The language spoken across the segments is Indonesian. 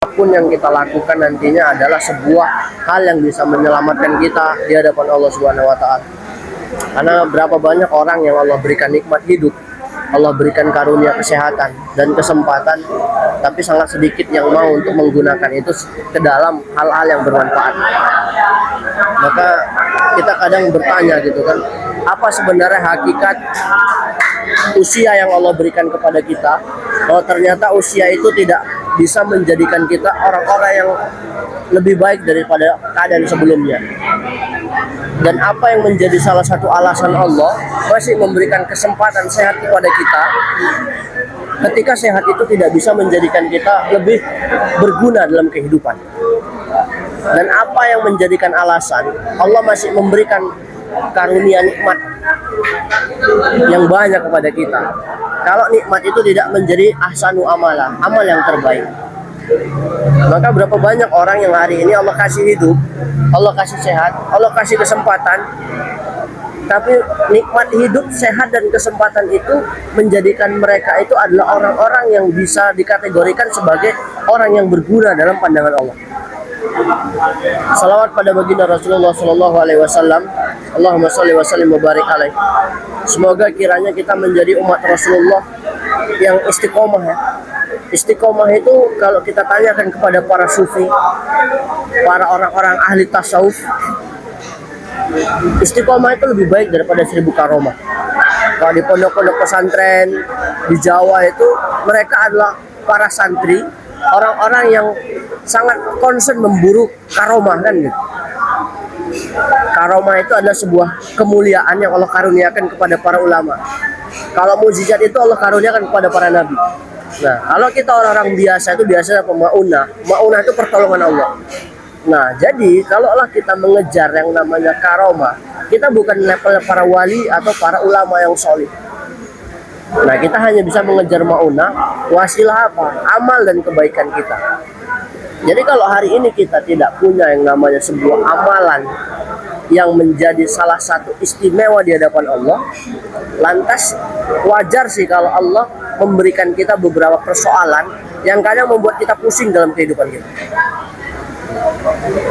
Apapun yang kita lakukan nantinya adalah sebuah hal yang bisa menyelamatkan kita di hadapan Allah Subhanahu wa taala. Karena berapa banyak orang yang Allah berikan nikmat hidup, Allah berikan karunia kesehatan dan kesempatan, tapi sangat sedikit yang mau untuk menggunakan itu ke dalam hal-hal yang bermanfaat. Maka kita kadang bertanya gitu kan, apa sebenarnya hakikat usia yang Allah berikan kepada kita? Bahwa ternyata usia itu tidak bisa menjadikan kita orang-orang yang lebih baik daripada keadaan sebelumnya. Dan apa yang menjadi salah satu alasan Allah masih memberikan kesempatan sehat kepada kita, ketika sehat itu tidak bisa menjadikan kita lebih berguna dalam kehidupan. Dan apa yang menjadikan alasan Allah masih memberikan karunia nikmat yang banyak kepada kita, kalau nikmat itu tidak menjadi ahsanu amala, amal yang terbaik. Maka berapa banyak orang yang hari ini Allah kasih hidup, Allah kasih sehat, Allah kasih kesempatan, tapi nikmat hidup, sehat, dan kesempatan itu menjadikan mereka itu adalah orang-orang yang bisa dikategorikan sebagai orang yang berguna dalam pandangan Allah. Salawat pada baginda Rasulullah Sallallahu Alaihi Wasallam. Allahumma sholli wa sallim wa barik alaih. Semoga kiranya kita menjadi umat Rasulullah yang istiqomah ya. Istiqomah itu kalau kita tanyakan kepada para sufi, para orang-orang ahli tasawuf, istiqomah itu lebih baik daripada 1000 karomah. Kalau di pondok-pondok pesantren di Jawa itu, mereka adalah para santri, orang-orang yang sangat concern memburu karomah kan gitu. Karomah itu adalah sebuah kemuliaan yang Allah karuniakan kepada para ulama. Kalau mukjizat itu Allah karuniakan kepada para nabi. Nah, kalau kita orang-orang biasa itu biasanya apa? Maunah. Maunah itu pertolongan Allah. Nah, jadi kalaulah kita mengejar yang namanya karomah, kita bukan level para wali atau para ulama yang solid. Nah, kita hanya bisa mengejar maunah, wasilah apa? Amal dan kebaikan kita. Jadi kalau hari ini kita tidak punya yang namanya sebuah amalan yang menjadi salah satu istimewa di hadapan Allah, lantas wajar sih kalau Allah memberikan kita beberapa persoalan yang kadang membuat kita pusing dalam kehidupan kita.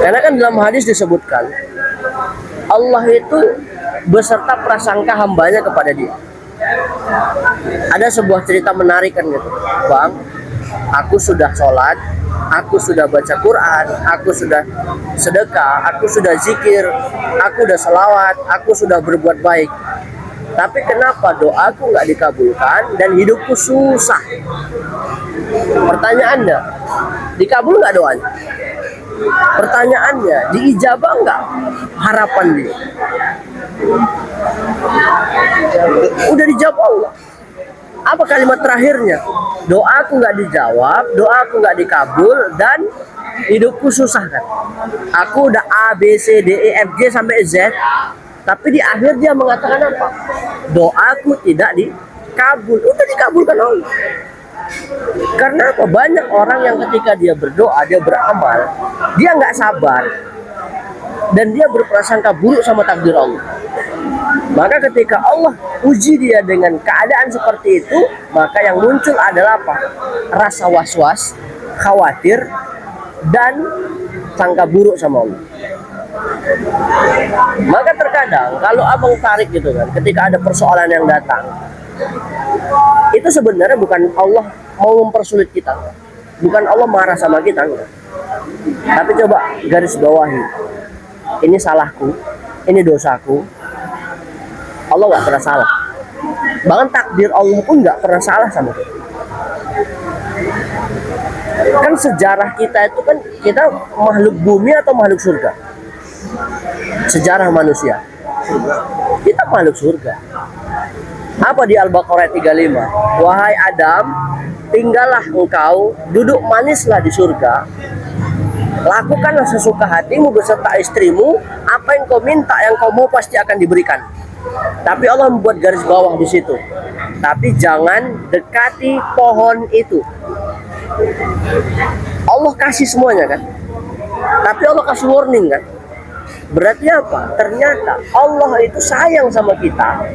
Karena kan dalam hadis disebutkan Allah itu beserta prasangka hambanya kepada dia. Ada sebuah cerita menarik kan gitu, Bang, aku sudah sholat, aku sudah baca Quran, aku sudah sedekah, aku sudah zikir, aku sudah selawat, aku sudah berbuat baik. Tapi kenapa doaku nggak dikabulkan dan hidupku susah? Pertanyaannya, dikabul nggak doanya? Pertanyaannya, diijabah nggak harapan dia? Udah dijawab Allah. Apa kalimat terakhirnya? Doaku nggak dijawab, doaku nggak dikabul, dan hidupku susah kan? Aku udah A, B, C, D, E, F, G sampai Z, tapi di akhir dia mengatakan apa? Doaku tidak dikabul. Udah dikabulkan Allah. Karena apa? Banyak orang yang ketika dia berdoa, dia beramal, dia nggak sabar dan dia berprasangka buruk sama takdir Allah. Maka ketika Allah uji dia dengan keadaan seperti itu, maka yang muncul adalah apa? Rasa was-was, khawatir, dan sangka buruk sama Allah. Maka terkadang kalau abang tarik gitu kan, ketika ada persoalan yang datang, itu sebenarnya bukan Allah mau mempersulit kita, bukan Allah marah sama kita, enggak. Tapi coba garis bawahi, ini salahku, ini dosaku. Allah nggak pernah salah, bahkan takdir Allah pun nggak pernah salah sama kita. Kan sejarah kita itu kan, kita makhluk bumi atau makhluk surga? Sejarah manusia, kita makhluk surga. Apa di Al-Baqarah 35? Wahai Adam, tinggallah engkau, duduk manislah di surga, lakukanlah sesuka hatimu beserta istrimu, apa yang kau minta, yang kau mau pasti akan diberikan. Tapi Allah membuat garis bawah di situ. Tapi jangan dekati pohon itu. Allah kasih semuanya kan? Tapi Allah kasih warning kan? Berarti apa? Ternyata Allah itu sayang sama kita.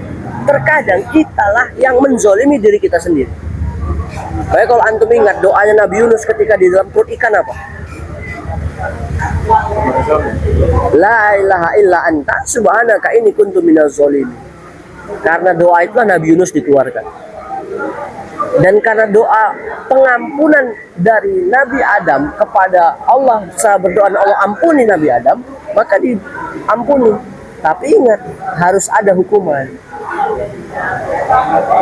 Terkadang kitalah yang menzolimi diri kita sendiri. Baik, kalau antum ingat doanya Nabi Yunus ketika di dalam perut ikan apa? La ilaha illa anta subhanaka inni kuntu minaz zalimin. Karena doa itulah Nabi Yunus dikeluarkan. Dan karena doa pengampunan dari Nabi Adam kepada Allah, saya berdoa Allah ampuni Nabi Adam, maka diampuni. Tapi ingat, harus ada hukuman.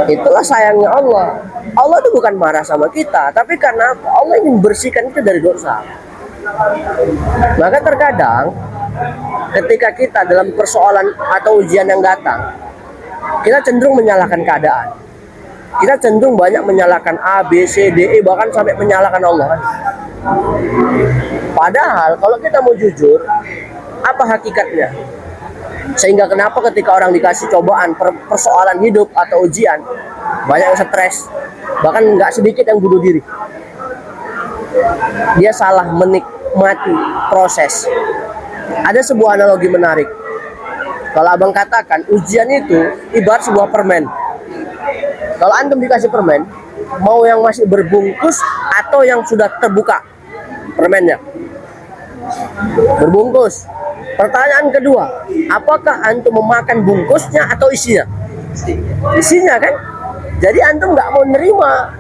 Itulah sayangnya Allah. Allah itu bukan marah sama kita, tapi karena Allah ingin bersihkan kita dari dosa. Maka terkadang ketika kita dalam persoalan atau ujian yang datang, kita cenderung menyalahkan keadaan. Kita cenderung banyak menyalahkan A, B, C, D, E, bahkan sampai menyalahkan Allah. Padahal kalau kita mau jujur, apa hakikatnya? Sehingga kenapa ketika orang dikasih cobaan, persoalan hidup atau ujian, banyak yang stres, bahkan nggak sedikit yang bunuh diri. Dia salah menikmati proses. Ada sebuah analogi menarik. Kalau abang katakan ujian itu ibarat sebuah permen. Kalau antum dikasih permen, mau yang masih berbungkus atau yang sudah terbuka permennya? Berbungkus. Pertanyaan kedua, apakah antum memakan bungkusnya atau isinya? Isinya kan? Jadi antum nggak mau nerima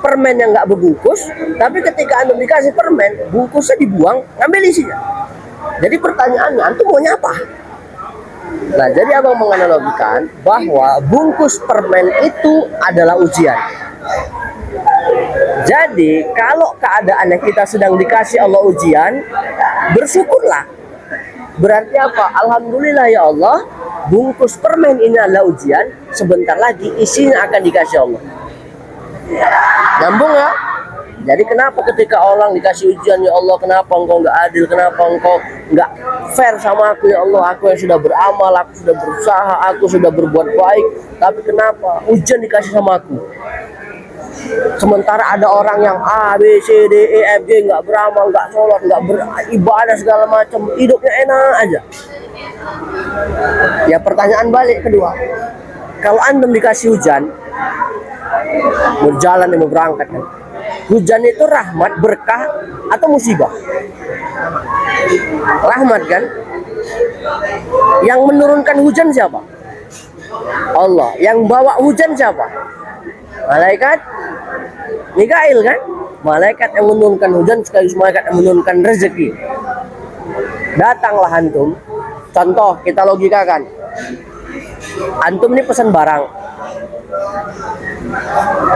permen yang nggak berbungkus, tapi ketika antum dikasih permen, bungkusnya dibuang, ngambil isinya. Jadi pertanyaannya, antum maunya apa? Nah, jadi abang menganalogikan bahwa bungkus permen itu adalah ujian. Jadi kalau keadaannya kita sedang dikasih Allah ujian, bersyukurlah. Berarti apa? Alhamdulillah ya Allah, bungkus permen ini adalah ujian. Sebentar lagi isinya akan dikasih Allah. Nyambung ya? Jadi kenapa ketika orang dikasih ujian, ya Allah kenapa engkau nggak adil, kenapa engkau nggak fair sama aku ya Allah, aku yang sudah beramal, aku sudah berusaha, aku sudah berbuat baik, tapi kenapa ujian dikasih sama aku? Sementara ada orang yang A, B, C, D, E, F, G nggak beramal, nggak sholat, nggak beribadah segala macam, hidupnya enak aja. Ya pertanyaan balik kedua, kalau antum dikasih hujan, berjalan mau berangkat kan? Hujan itu rahmat, berkah, atau musibah? Rahmat kan? Yang menurunkan hujan siapa? Allah. Yang bawa hujan siapa? Malaikat Mikail kan? Malaikat yang menurunkan hujan sekaligus malaikat yang menurunkan rezeki. Datanglah antum. Contoh, kita logikakan. Antum ini pesan barang.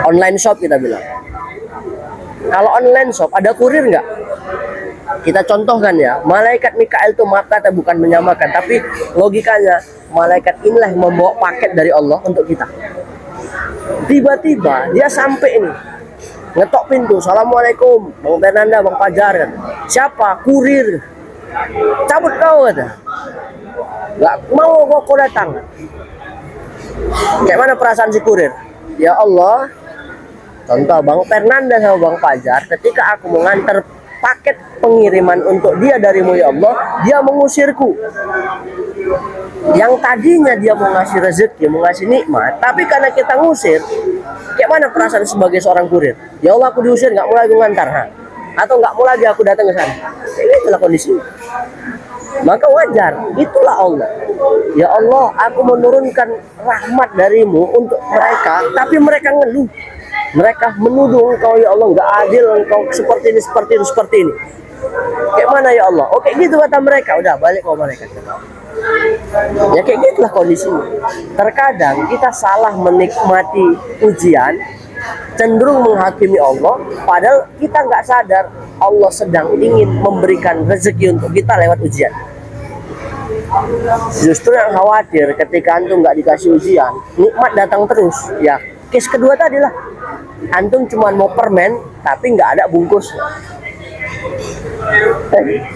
Online shop kita bilang. Kalau online shop ada kurir nggak? Kita contohkan ya, malaikat Mikail itu maka bukan menyamakan, tapi logikanya malaikat inilah yang membawa paket dari Allah untuk kita. Tiba-tiba dia sampai ini, ngetok pintu, Assalamualaikum, Bang Fernanda, Bang Fajar kan. Siapa? Kurir. Cabut kau kata. Nggak mau kau datang. Kayak mana perasaan si kurir? Ya Allah, contoh Bang Fernanda sama Bang Fajar, ketika aku mengantar paket pengiriman untuk dia darimu ya Allah, dia mengusirku. Yang tadinya dia mau ngasih rezeki, mau ngasih nikmat, tapi karena kita ngusir, kayak mana perasaan sebagai seorang kurir? Ya Allah, aku diusir, nggak mau lagi ngantar, atau nggak mau lagi aku datang ke sana. Ini itulah kondisi. Maka wajar, itulah Allah. Ya Allah, aku menurunkan rahmat darimu untuk mereka, tapi mereka ngeluh. Mereka menuduh engkau ya Allah nggak adil, engkau seperti ini, seperti itu, seperti ini. Kayak mana ya Allah? Oke gitu kata mereka, udah balik kau malaikat. Ya kayak gitulah kondisinya. Terkadang kita salah menikmati ujian, cenderung menghakimi Allah, padahal kita nggak sadar Allah sedang ingin memberikan rezeki untuk kita lewat ujian. Justru yang khawatir ketika antum nggak dikasih ujian, nikmat datang terus. Ya, case kedua tadi lah. Antum cuma mau permen, tapi nggak ada bungkus.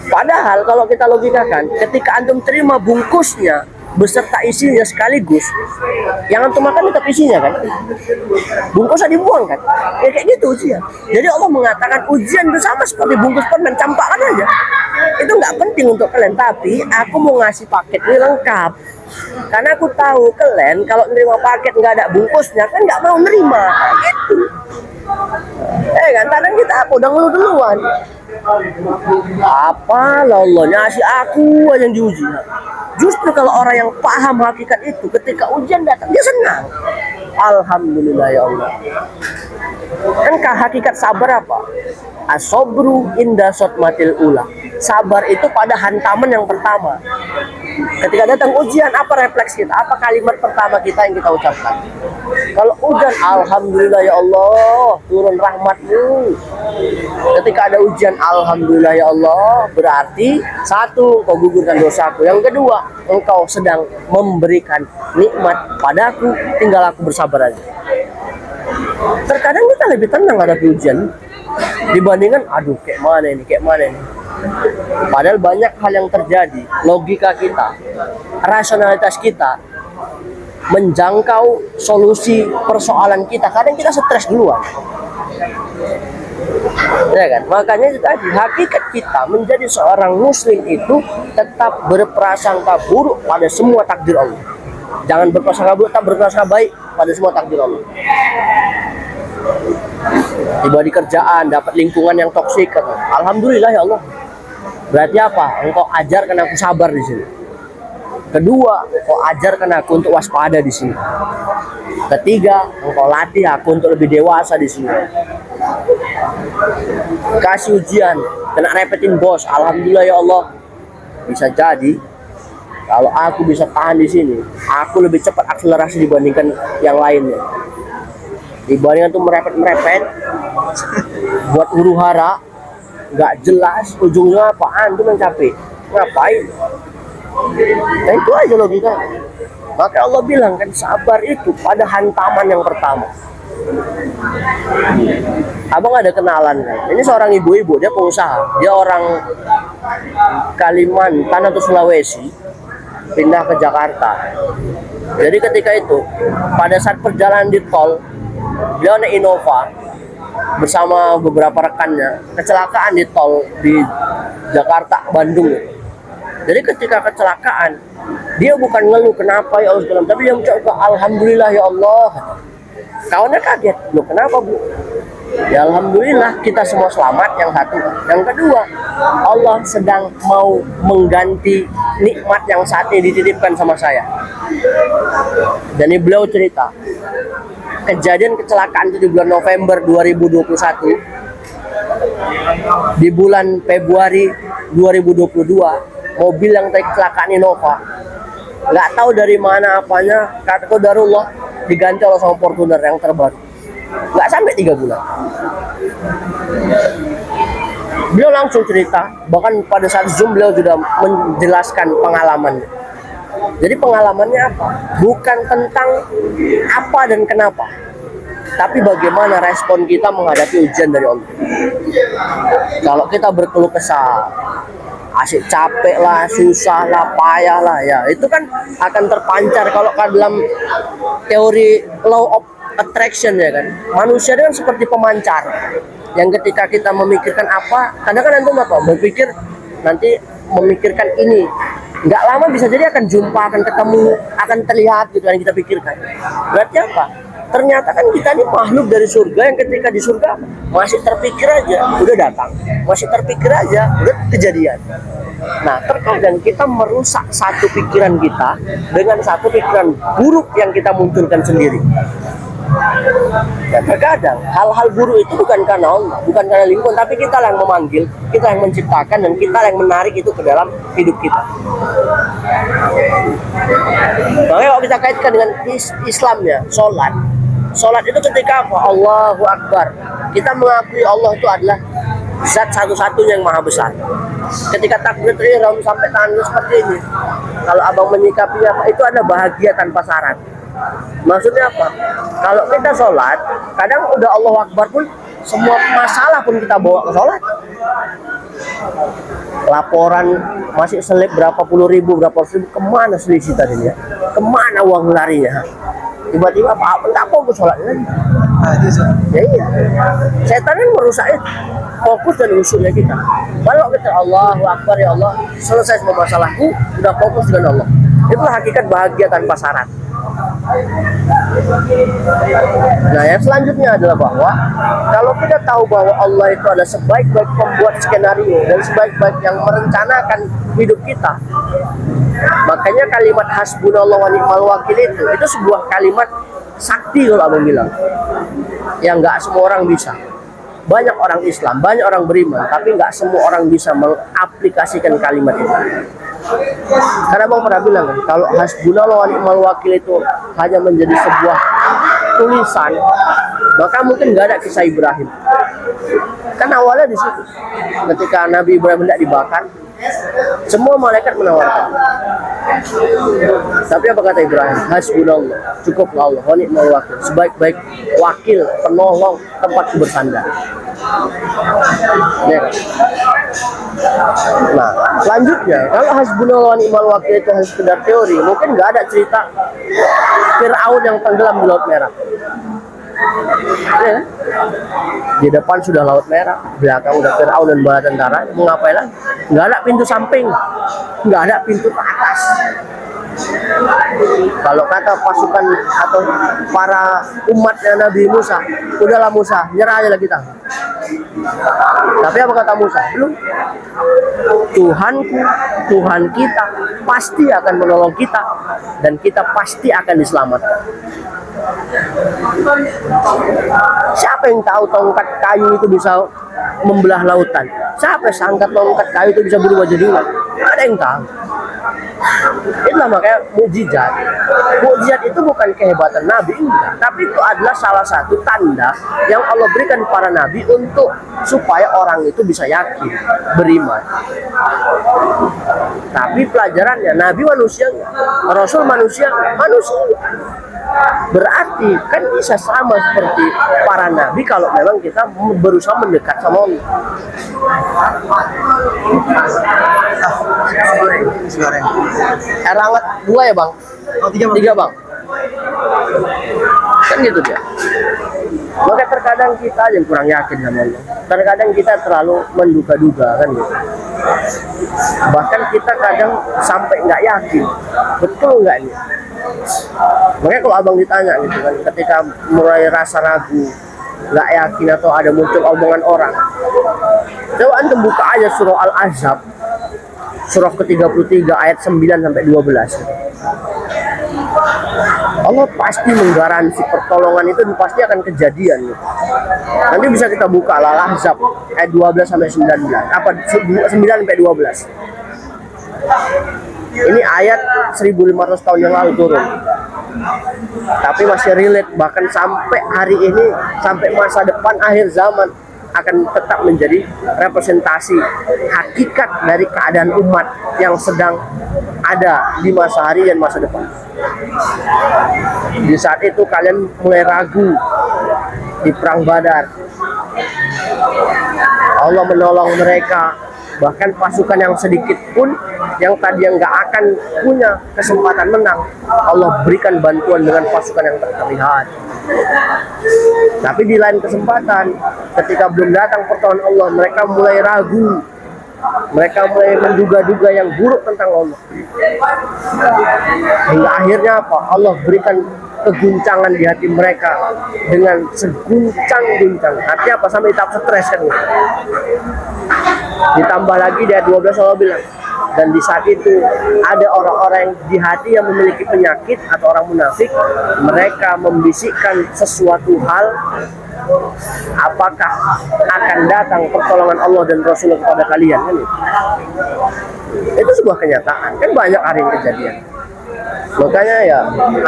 Padahal kalau kita logikakan, ketika antum terima bungkusnya beserta isinya sekaligus, yang antum makan tetap isinya kan, bungkusnya dibuang kan, ya kayak gitu ujian. Jadi Allah mengatakan ujian itu sama seperti bungkus permen, campakkan aja. itu nggak penting untuk kalian, tapi aku mau ngasih paket ini lengkap karena aku tahu kalian kalau nerima paket nggak ada bungkusnya kan nggak mau nerima gitu. Kan kadang kita apa udah ngeluh duluan, apa Allah ngasih aku aja yang diuji. Justru kalau orang yang paham hakikat itu, ketika ujian datang dia senang. Alhamdulillah ya Allah. Kan hakikat sabar apa? Asobru inda sotmatil ula. Sabar itu pada hantaman yang pertama. Ketika datang ujian, apa refleks kita? Apa kalimat pertama kita yang kita ucapkan? Kalau ujian, Alhamdulillah ya Allah, turun rahmatmu. Ketika ada ujian, Alhamdulillah ya Allah, berarti satu, engkau gugurkan dosaku. Yang kedua, engkau sedang memberikan nikmat padaku, tinggal aku bersabar aja. Terkadang kita lebih tenang hadapi ujian dibandingkan, aduh kayak mana ini. Padahal banyak hal yang terjadi, logika kita, rasionalitas kita menjangkau solusi persoalan kita, kadang kita stres duluan. Ya kan? Makanya itu tadi, hakikat kita menjadi seorang muslim itu tetap berprasangka buruk pada semua takdir Allah. Jangan berprasangka buruk, tetap berprasangka baik pada semua takdir Allah. Tiba di kerjaan, dapat lingkungan yang toksik, alhamdulillah ya Allah. Berarti apa? Engkau ajarkan aku sabar di sini. Kedua, engkau ajarkan aku untuk waspada di sini. Ketiga, engkau latih aku untuk lebih dewasa di sini. Kasih ujian, kena repetin bos, alhamdulillah ya Allah. Bisa jadi kalau aku bisa tahan di sini, aku lebih cepat akselerasi dibandingkan yang lainnya. Dibandingkan tuh merepet buat huru hara, nggak jelas ujungnya apaan tuh yang capek, ngapain? Nah itu aja logika. Maka Allah bilang kan sabar itu pada hantaman yang pertama. Abang ada kenalan kan, ini seorang ibu-ibu, dia pengusaha, dia orang Kalimantan atau Sulawesi, pindah ke Jakarta. Jadi ketika itu pada saat perjalanan di tol, dia naik Innova bersama beberapa rekannya, kecelakaan di tol di Jakarta Bandung. Jadi ketika kecelakaan, dia bukan ngeluh kenapa ya Allah, tapi dia mengucapkan alhamdulillah ya Allah. Kawannya kaget, loh kenapa bu? Ya alhamdulillah kita semua selamat, yang satu. Yang kedua, Allah sedang mau mengganti nikmat yang saat ini dititipkan sama saya. Dan ini beliau cerita, kejadian kecelakaan itu di bulan November 2021. Di bulan Februari 2022, mobil yang tadi kecelakaan Innova, nggak tahu dari mana apanya, kata qadarullah diganti oleh sama Fortuner yang terbaru. Nggak sampai 3 bulan. Beliau langsung cerita, bahkan pada saat Zoom beliau sudah menjelaskan pengalamannya. Jadi pengalamannya apa? Bukan tentang apa dan kenapa, tapi bagaimana respon kita menghadapi ujian dari Allah. Kalau kita berkeluh kesah, asik capek lah, susah lah, payah lah, ya itu kan akan terpancar. Kalau dalam teori law of attraction ya kan, manusia itu kan seperti pemancar yang ketika kita memikirkan apa, kadang-kadang nanti apa berpikir nanti memikirkan ini, nggak lama bisa jadi akan jumpa, akan ketemu, akan terlihat gitu yang kita pikirkan. Berarti apa? Ternyata kan kita ini makhluk dari surga yang ketika di surga masih terpikir aja udah datang, masih terpikir aja udah kejadian. Nah terkadang kita merusak satu pikiran kita dengan satu pikiran buruk yang kita munculkan sendiri. Dan terkadang hal-hal buruk itu bukan karena Allah, bukan karena lingkungan, tapi kita yang memanggil, kita yang menciptakan, dan kita yang menarik itu ke dalam hidup kita. Makanya kalau kita kaitkan dengan Islamnya, sholat itu ketika apa? Allahu Akbar. Kita mengakui Allah itu adalah zat satu-satunya yang maha besar. Ketika takbiratul ihram sampai tangan seperti ini, kalau abang menyikapinya apa? Itu adalah bahagia tanpa syarat. Maksudnya apa? Kalau kita sholat, kadang udah Allahu Akbar pun, semua masalah pun kita bawa ke sholat. Laporan masih selip berapa puluh ribu, berapa ratus ribu, kemana selisih tadinya? Kemana uang larinya? tiba-tiba apa nggak fokus sholatnya lagi. Ya iya, setan kan merusak itu fokus dan usulnya kita. Kalau kita Allahu Akbar, ya Allah, selesai semua masalahku, udah fokus dengan Allah. Itulah hakikat bahagia tanpa syarat. Nah, yang selanjutnya adalah bahwa kalau kita tahu bahwa Allah itu adalah sebaik-baik pembuat skenario dan sebaik-baik yang merencanakan hidup kita, makanya kalimat hasbunallah wa ni'mal wakil itu sebuah kalimat sakti kalau abang bilang, yang nggak semua orang bisa. Banyak orang Islam, banyak orang beriman, tapi nggak semua orang bisa mengaplikasikan kalimat itu. Karena bang pernah bilang kan, kalau hasbunallah wa ni'mal wakil itu hanya menjadi sebuah tulisan, maka mungkin nggak ada kisah Ibrahim. Kan awalnya di situ, ketika Nabi Ibrahim hendak dibakar, semua malaikat menawarkan. Tapi apa kata Ibrahim? Hasbunallah, cukuplah Allah, wa ni'mal wakil, sebaik-baik wakil, penolong, tempat bersandar. Ya. Nah, selanjutnya, kalau hasbunallah wa ni'mal wakil itu hanya sekedar teori, mungkin nggak ada cerita Fir'aun yang tenggelam di Laut Merah. Ya. Di depan sudah Laut Merah, belakang udah Fir'aun dan bala tentara, mau ngapain lagi? Nggak ada pintu samping, nggak ada pintu ke atas. Kalau kata pasukan atau para umatnya Nabi Musa, udahlah Musa, nyerah aja lah kita. Tapi apa kata Musa? Belum. Tuhanku, Tuhan kita pasti akan menolong kita dan kita pasti akan diselamatkan. Siapa yang tahu tongkat kayu itu bisa membelah lautan? Siapa yang sangka tongkat kayu itu bisa berubah jadi ular? Ada yang tahu. Itulah makanya mukjizat. Mukjizat itu bukan kehebatan Nabi, enggak, tapi itu adalah salah satu tanda yang Allah berikan para Nabi untuk supaya orang itu bisa yakin, beriman. Tapi pelajarannya, Nabi manusia, Rasul manusia. Berarti kan bisa sama seperti para Nabi kalau memang kita berusaha mendekat sama Allah. Air hangat 2 ya bang? Oh, 3 bang. Kan gitu dia. Maka terkadang kita yang kurang yakin sama Allah. Terkadang kita terlalu menduga-duga kan gitu. Bahkan kita kadang sampai nggak yakin. Betul nggak ini? Makanya kalau abang ditanya gitu kan, ketika mulai rasa ragu, nggak yakin atau ada muncul omongan orang, coba antum buka aja surah Al-Ahzab, surah ke-33 ayat 9 sampai 12. Allah pasti menggaransi pertolongan itu pasti akan kejadian gitu. Nanti bisa kita buka Al-Ahzab ayat 12 sampai 19. Apa 9 sampai 12. Ini ayat 1500 tahun yang lalu turun. Tapi masih relate bahkan sampai hari ini, sampai masa depan akhir zaman akan tetap menjadi representasi hakikat dari keadaan umat yang sedang ada di masa hari dan masa depan. Di saat itu kalian mulai ragu di perang Badar. Allah menolong mereka, bahkan pasukan yang sedikit pun yang tadi yang nggak akan punya kesempatan menang, Allah berikan bantuan dengan pasukan yang tak terlihat. Tapi di lain kesempatan, ketika belum datang pertolongan Allah, mereka mulai ragu, mereka mulai menduga-duga yang buruk tentang Allah. Hingga akhirnya apa? Allah berikan keguncangan di hati mereka dengan seguncang-guncang. Artinya apa? Sampai tahap stres kan. Ditambah lagi di ayat 12 Allah bilang, dan di saat itu ada orang-orang di hati yang memiliki penyakit atau orang munafik, mereka membisikkan sesuatu hal, apakah akan datang pertolongan Allah dan Rasulullah kepada kalian kan? Itu sebuah kenyataan, kan banyak hari yang kejadian. Makanya ya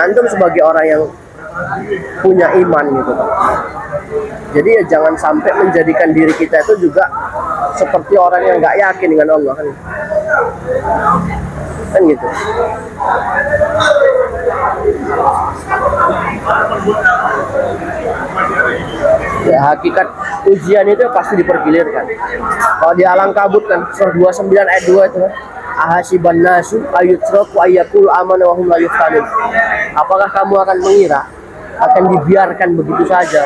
antum sebagai orang yang punya iman gitu, jadi ya jangan sampai menjadikan diri kita itu juga seperti orang yang nggak yakin dengan Allah kan gitu. Ya hakikat ujian itu pasti dipergilirkan. Kalau di alang kabut kan surah 29 ayat 2 itu kan, ahasiban nasu ayutraku ayyakul amana wa hum la yuftanun. Apakah kamu akan mengira akan dibiarkan begitu saja,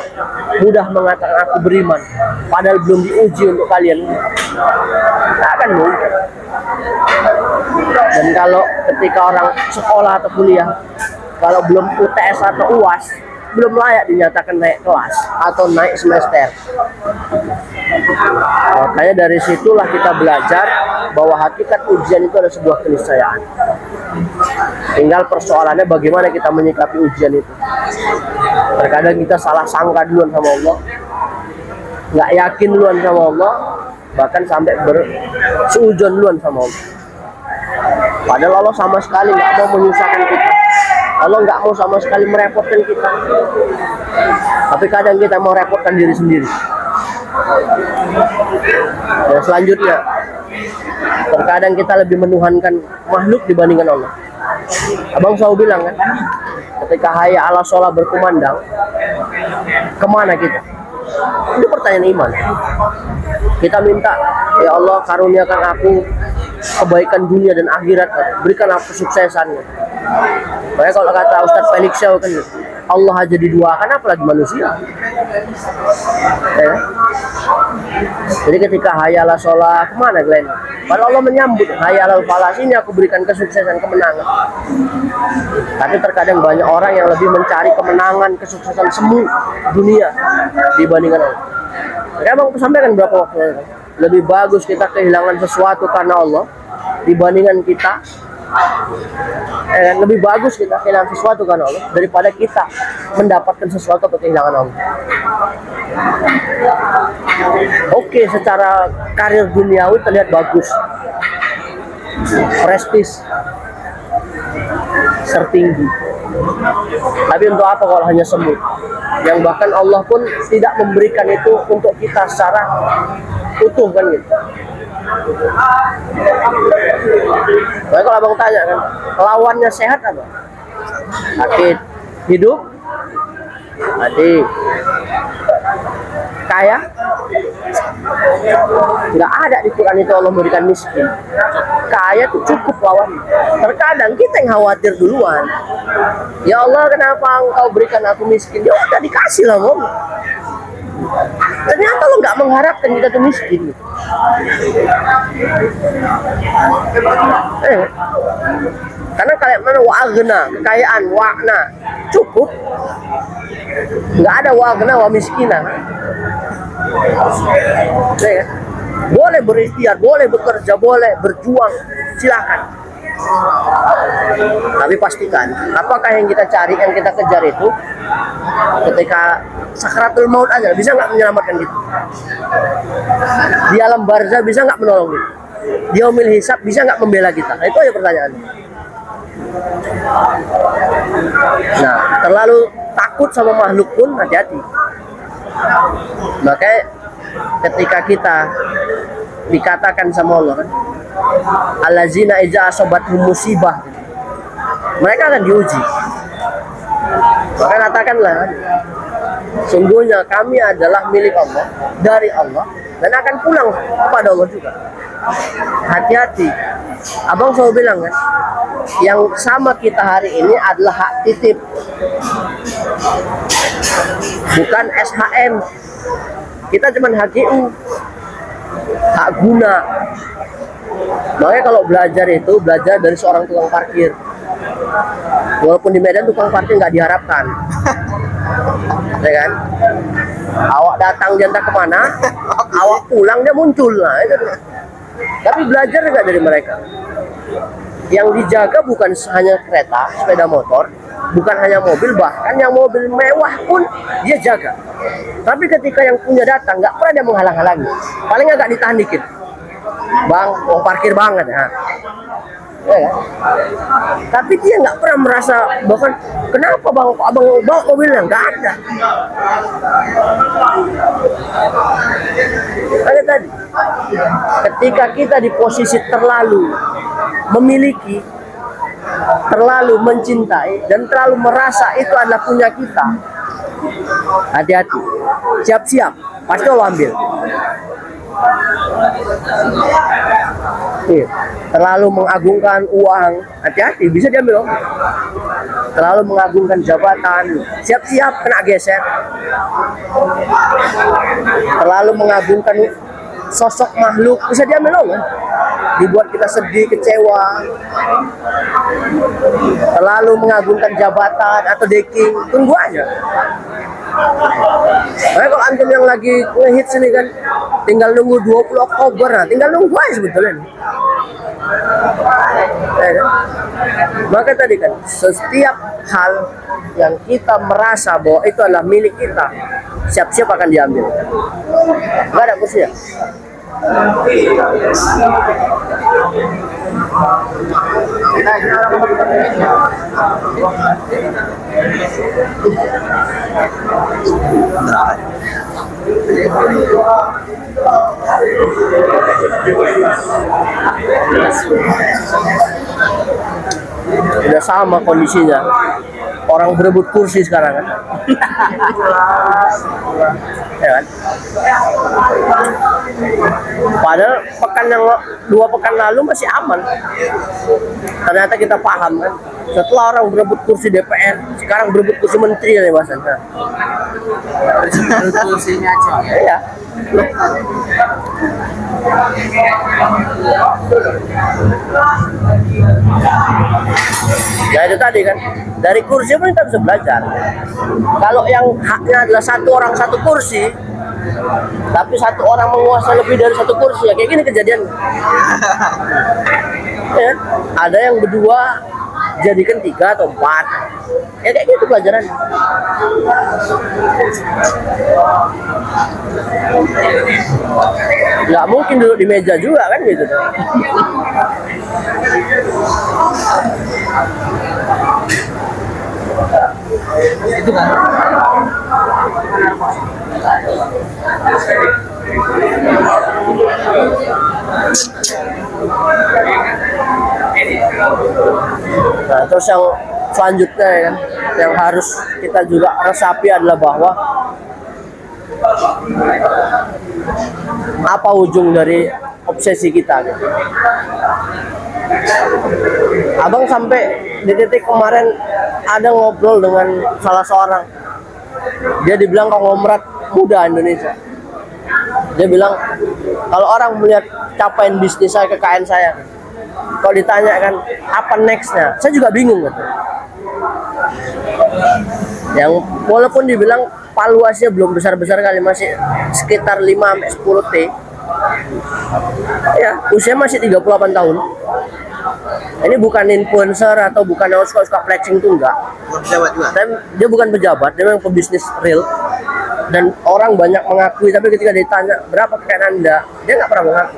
mudah mengatakan aku beriman, padahal belum diuji untuk kalian? Tidak akan mungkin. Dan kalau ketika orang sekolah atau kuliah, kalau belum UTS atau UAS, belum layak dinyatakan naik kelas atau naik semester. Makanya dari situlah kita belajar bahwa hakikat ujian itu adalah sebuah keniscayaan. Tinggal persoalannya bagaimana kita menyikapi ujian itu. Terkadang kita salah sangka duluan sama Allah, nggak yakin duluan sama Allah, bahkan sampai bersuudzon duluan sama Allah. Padahal Allah sama sekali nggak mau menyusahkan kita. Allah nggak mau sama sekali merepotkan kita. Tapi kadang kita mau repotkan diri sendiri. Dan selanjutnya, terkadang kita lebih menuhankan makhluk dibandingkan Allah. Abang selalu bilang kan, ketika hayya ala sholat berkumandang, kemana kita? Itu pertanyaan iman. Kita minta, ya Allah karuniakan aku kebaikan dunia dan akhirat, berikan aku kesuksesannya. Makanya kalau kata Ustadz Felix Shaw kan, Allah aja diduakan, apalagi manusia. Ya. Jadi ketika hayala sholat, kemana kalian? Kalau Allah menyambut hayala falas, ini aku berikan kesuksesan, kemenangan. Tapi terkadang banyak orang yang lebih mencari kemenangan, kesuksesan semu dunia dibandingkan Allah. Jadi abang sampaikan berapa waktu lalu, lebih bagus kita kehilangan sesuatu karena Allah dibandingkan kita lebih bagus kita kehilangan sesuatu karena Allah daripada kita mendapatkan sesuatu atau kehilangan Allah. Oke, secara karir duniawi terlihat bagus, prestis tertinggi. Tapi untuk apa kalau hanya semut? Yang bahkan Allah pun tidak memberikan itu untuk kita secara utuh kan gitu. Nah, kalau abang tanya kan, lawannya sehat apa? Sakit. Hidup? Mati. Kaya? Nggak ada di Quran itu Allah memberikan miskin. Kaya tuh cukup lawan. Terkadang kita yang khawatir duluan. Ya Allah, kenapa engkau berikan aku miskin? Ya udah dikasih lah, Mom. Ternyata lo nggak mengharapkan kita tuh miskin. Karena kayak mana wa'agna, kekayaan, wa'na, cukup. Nggak ada wa'agna wa miskina. Boleh berikhtiar, boleh bekerja, boleh berjuang, silakan. Tapi pastikan, apakah yang kita cari, yang kita kejar itu ketika sakratul maut aja bisa nggak menyelamatkan kita? Di alam barzah bisa nggak menolong kita? Di yaumil hisab bisa nggak membela kita? Nah, itu aja pertanyaannya. Nah, terlalu takut sama makhluk pun hati-hati. Makanya ketika kita dikatakan sama Allah kan, allazina iza asobathum musibah, mereka akan diuji. Maka katakanlah, sungguhnya kami adalah milik Allah, dari Allah, dan akan pulang kepada Allah juga. Hati-hati. Abang selalu bilang kan, yang sama kita hari ini adalah hak titip, bukan SHM. Kita cuma HGU, hak guna. Makanya kalau belajar itu belajar dari seorang tukang parkir. Walaupun di Medan tukang parkir nggak diharapkan, ya kan? Awak datang dia entah kemana, awak pulang dia muncul lah. Itu. Tapi belajar nggak dari mereka? Yang dijaga bukan hanya kereta, sepeda motor, bukan hanya mobil, bahkan yang mobil mewah pun dia jaga. Tapi ketika yang punya datang, nggak pernah dia menghalang-halangi. Paling agak ditahan dikit. Bang, mau parkir banget ya. Ya, ya. Tapi dia nggak pernah merasa bahkan kenapa bang abang bawa mobilnya, nggak ada. Kayak tadi, ketika kita di posisi terlalu memiliki, terlalu mencintai, dan terlalu merasa itu adalah punya kita, hati-hati, siap-siap, pasti Allah ambil. Iya. Terlalu mengagungkan uang, hati-hati bisa diambil loh. Terlalu mengagungkan jabatan, siap-siap kena geser. Terlalu mengagungkan sosok makhluk, bisa diambil loh. Dibuat kita sedih, kecewa. Terlalu mengagungkan jabatan atau deking, tunggu aja. Makanya kalau antum yang lagi ngehits ini kan tinggal nunggu 20 Oktober, nah tinggal nunggu aja sebetulnya. Maka tadi kan setiap hal yang kita merasa bahwa itu adalah milik kita, siap-siap akan diambil. Enggak ada kursi ya? Udah sama kondisinya, orang berebut kursi sekarang kan. Ya kan? Padahal dua pekan lalu masih aman. Ternyata kita paham kan. Setelah orang berebut kursi DPR, sekarang berebut kursi menteri ya bahasanya. Kursinya aja. Iya. Ya itu tadi kan, dari kursi pun kita bisa belajar. Kalau yang haknya adalah satu orang satu kursi, tapi satu orang menguasai lebih dari satu kursi, ya kayak gini kejadian. Ya, ada yang berdua jadikan 3 atau 4, ya kayak gitu pelajaran. Nggak mungkin duduk di meja juga kan gitu. Itu kan. Nah, terus yang selanjutnya ya kan, yang harus kita juga resapi adalah bahwa apa ujung dari obsesi kita gitu. Abang sampai di titik kemarin ada ngobrol dengan salah seorang, dia dibilang konglomerat muda Indonesia. Dia bilang kalau orang melihat capaian bisnis saya, kekayaan saya, kalau ditanyakan apa nextnya, saya juga bingung gitu. Yang walaupun dibilang valuasinya belum besar-besar kali, masih sekitar 5-10 T, ya usia masih 38 tahun. Ini bukan influencer atau bukan yang suka flexing, tuh enggak. Pejabat juga. Dia bukan pejabat, dia memang pebisnis real. Dan orang banyak mengakui, tapi ketika ditanya berapa kekayaan Anda, dia nggak pernah mengaku.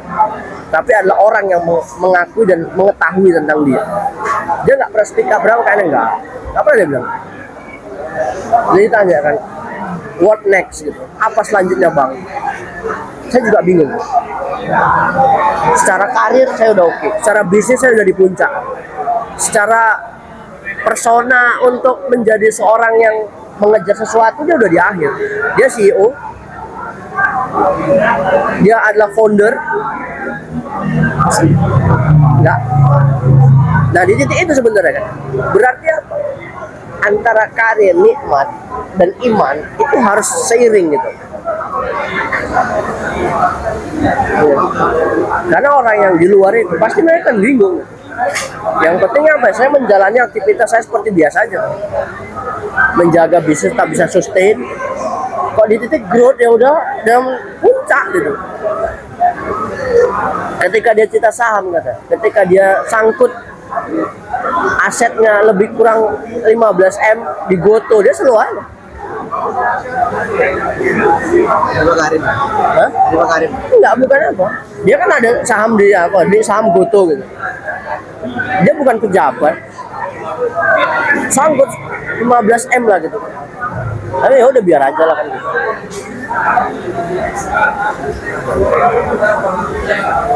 Tapi adalah orang yang mengakui dan mengetahui tentang dia. Dia nggak pernah speak up berapa kekayaan, nggak pernah dia bilang. Jadi ditanya kan, what next gitu, apa selanjutnya bang? Saya juga bingung. Secara karir saya udah oke, secara bisnis saya udah di puncak, secara persona untuk menjadi seorang yang mengejar sesuatu dia udah di akhir. Dia CEO, dia adalah founder, enggak. Nah di titik itu sebenarnya kan, berarti apa? Antara karir, nikmat dan iman itu harus seiring gitu. Ya. Karena orang yang di luar itu pasti mereka kan bingung. Yang penting apa? Saya menjalani aktivitas saya seperti biasa aja, menjaga bisnis tak bisa sustain. Kok di titik growth ya udah dalam puncak gitu. Ketika dia cita saham kata, ketika dia sangkut asetnya lebih kurang 15 M di Goto, dia selalu aja. Karim. Hah? Karim. Enggak, bukan apa. Dia kan ada saham di apa? Di saham Goto gitu. Dia bukan pejabat. Sangkut 15 M lah gitu. Tapi ya udah biar aja lah kan gitu.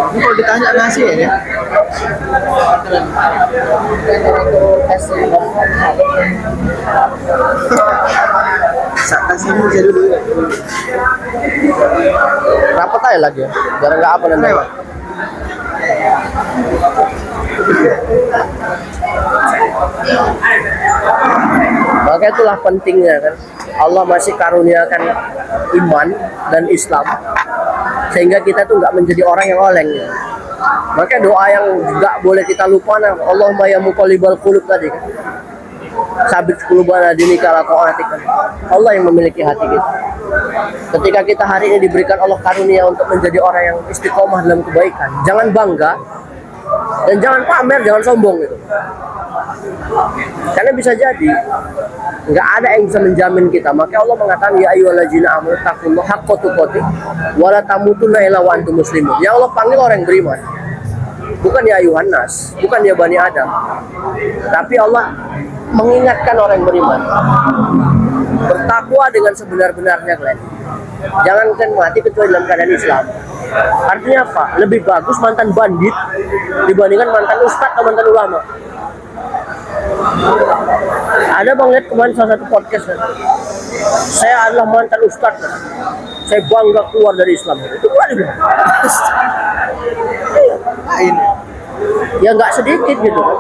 Ini kalau ditanya nasi ya? Kasih aja dulu. Rapat aja lagi ya. Biar nggak apa nanti. Maka itulah pentingnya kan, Allah masih karuniakan iman dan Islam sehingga kita tuh nggak menjadi orang yang oleng. Maka doa yang nggak boleh kita lupa, nah, Allahumma ya muqallibal qulub tadi kan, sabit qulubana dinika ala ta'atik. Allah yang memiliki hati kita. Ketika kita hari ini diberikan Allah karunia untuk menjadi orang yang istiqomah dalam kebaikan, jangan bangga dan jangan pamer, jangan sombong gitu. Karena bisa jadi nggak ada yang bisa menjamin kita. Maka Allah mengatakan ya ayyuhallazina amanu taqullaha haqqa tuqatih wa la tamutunna illa wa antum muslimun. Ya Allah panggil orang yang beriman. Bukan ya ayuhan nas, bukan ya Bani Adam. Tapi Allah mengingatkan orang yang beriman. Bertakwa dengan sebenar-benarnya kalian. Jangan kan mati kecuali dalam keadaan Islam. Artinya apa? Lebih bagus mantan bandit dibandingkan mantan ustadz atau mantan ulama. Ada bang lihat kemarin salah satu podcast kan? Saya adalah mantan ustadz kan? Saya bangga keluar dari Islam. Itu keluar juga. Ya nggak sedikit gitu kan.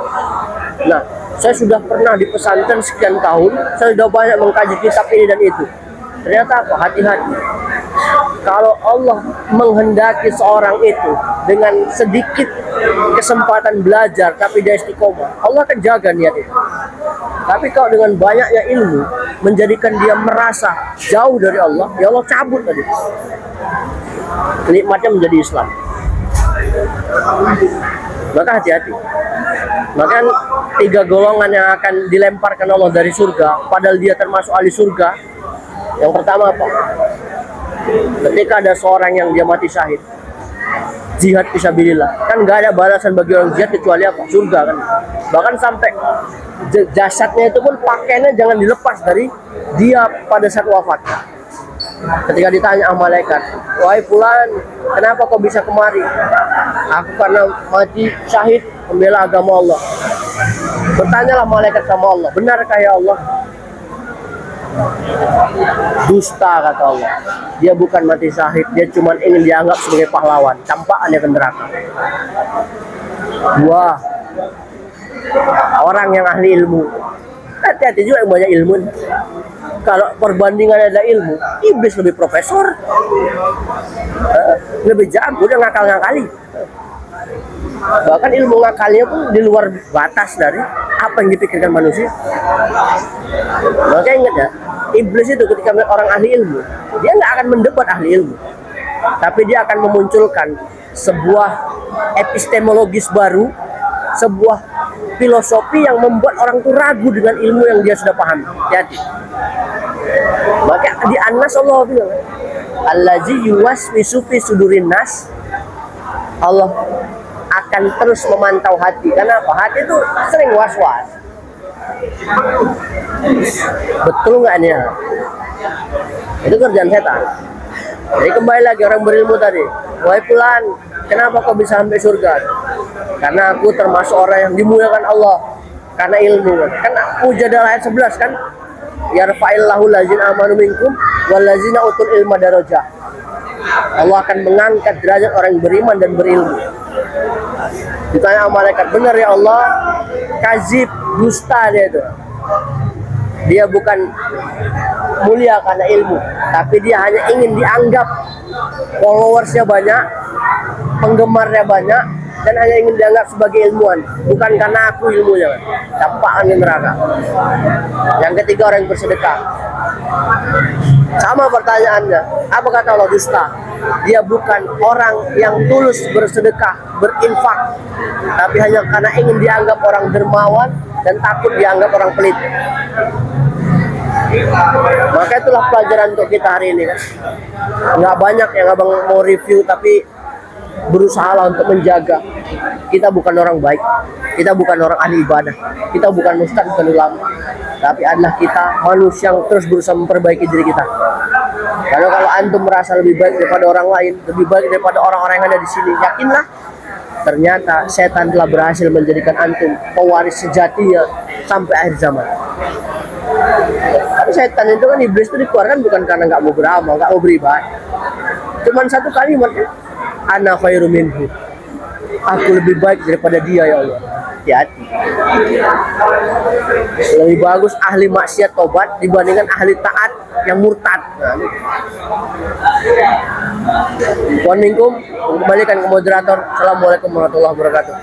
Nah, saya sudah pernah di pesantren sekian tahun, saya sudah banyak mengkaji kitab ini dan itu. Ternyata apa? Hati-hati. Kalau Allah menghendaki seorang itu dengan sedikit kesempatan belajar tapi dia istiqomah, Allah akan jaga niat itu. Tapi kalau dengan banyaknya ilmu menjadikan dia merasa jauh dari Allah, ya Allah cabut tadi. Nikmatnya menjadi Islam. Maka hati-hati. Maka 3 golongan yang akan dilemparkan Allah dari surga, padahal dia termasuk ahli surga. Yang pertama apa? Ketika ada seorang yang dia mati syahid, jihad fisabilillah, kan nggak ada balasan bagi orang jihad kecuali apa? Surga kan. Bahkan sampai jasadnya itu pun pakaiannya jangan dilepas dari dia pada saat wafat. Ketika ditanya sama malaikat, wahai fulan, kenapa kau bisa kemari? Aku karena mati syahid membela agama Allah. Bertanyalah malaikat sama Allah, benarkah ya Allah? Dusta kata Allah. Dia bukan mati syahid, dia cuma ingin dianggap sebagai pahlawan, campakannya ke neraka. 2, orang yang ahli ilmu. Hati-hati juga yang banyak ilmu. Kalau perbandingan ada ilmu, iblis lebih profesor, lebih jago, dia ngakal-ngakali. Bahkan ilmu ngakalnya pun di luar batas dari apa yang dipikirkan manusia. Maka ingat ya, iblis itu ketika melihat orang ahli ilmu, dia nggak akan mendebat ahli ilmu, tapi dia akan memunculkan sebuah epistemologis baru, sebuah filosofi yang membuat orang itu ragu dengan ilmu yang dia sudah paham. Hati-hati. Maka di An-Nas Allah bilang, allazi yuwaswisu fi sudurin nas. Allah akan terus memantau hati. Kenapa? Hati itu sering was-was. Betul nggak nih? Itu kerjaan setan. Jadi kembali lagi orang berilmu tadi, wahai fulan, kenapa kau bisa sampai surga? Karena aku termasuk orang yang dimuliakan Allah karena ilmu. Kan Mujadalah ayat 11 kan, yarfa'illahu lazina amanu minkum wallazina utul ilma darajah. Allah akan mengangkat derajat orang yang beriman dan berilmu. Ditanya malaikat, benar ya Allah? Kazib, dusta dia itu. Dia bukan mulia karena ilmu, tapi dia hanya ingin dianggap followersnya banyak, penggemarnya banyak, dan hanya ingin dianggap sebagai ilmuwan, bukan karena aku ilmunya. Campakkan di neraka. Yang ketiga orang yang bersedekah. Sama pertanyaannya, apa kata Allah? Dusta. Dia bukan orang yang tulus bersedekah, berinfak, tapi hanya karena ingin dianggap orang dermawan dan takut dianggap orang pelit. Maka itulah pelajaran untuk kita hari ini kan. Nggak banyak yang abang mau review, tapi berusaha untuk menjaga. Kita bukan orang baik, kita bukan orang ahli ibadah, kita bukan ustadz, bukan ulama, tapi adalah kita manusia yang terus berusaha memperbaiki diri kita. Karena kalau antum merasa lebih baik daripada orang lain, lebih baik daripada orang-orang yang ada di sini, yakinlah ternyata setan telah berhasil menjadikan antum pewaris sejatinya sampai akhir zaman. Tapi setan itu kan, iblis itu dikeluarkan bukan karena nggak mau beramal, nggak mau beribadah. Cuman satu kalimat, ana khairu minhu. Aku lebih baik daripada dia ya Allah. Hati-hati. Lebih bagus ahli maksiat tobat dibandingkan ahli taat yang murtad. Nah, Waalaikumsalam. Kembalikan ke moderator. Assalamualaikum warahmatullahi wabarakatuh.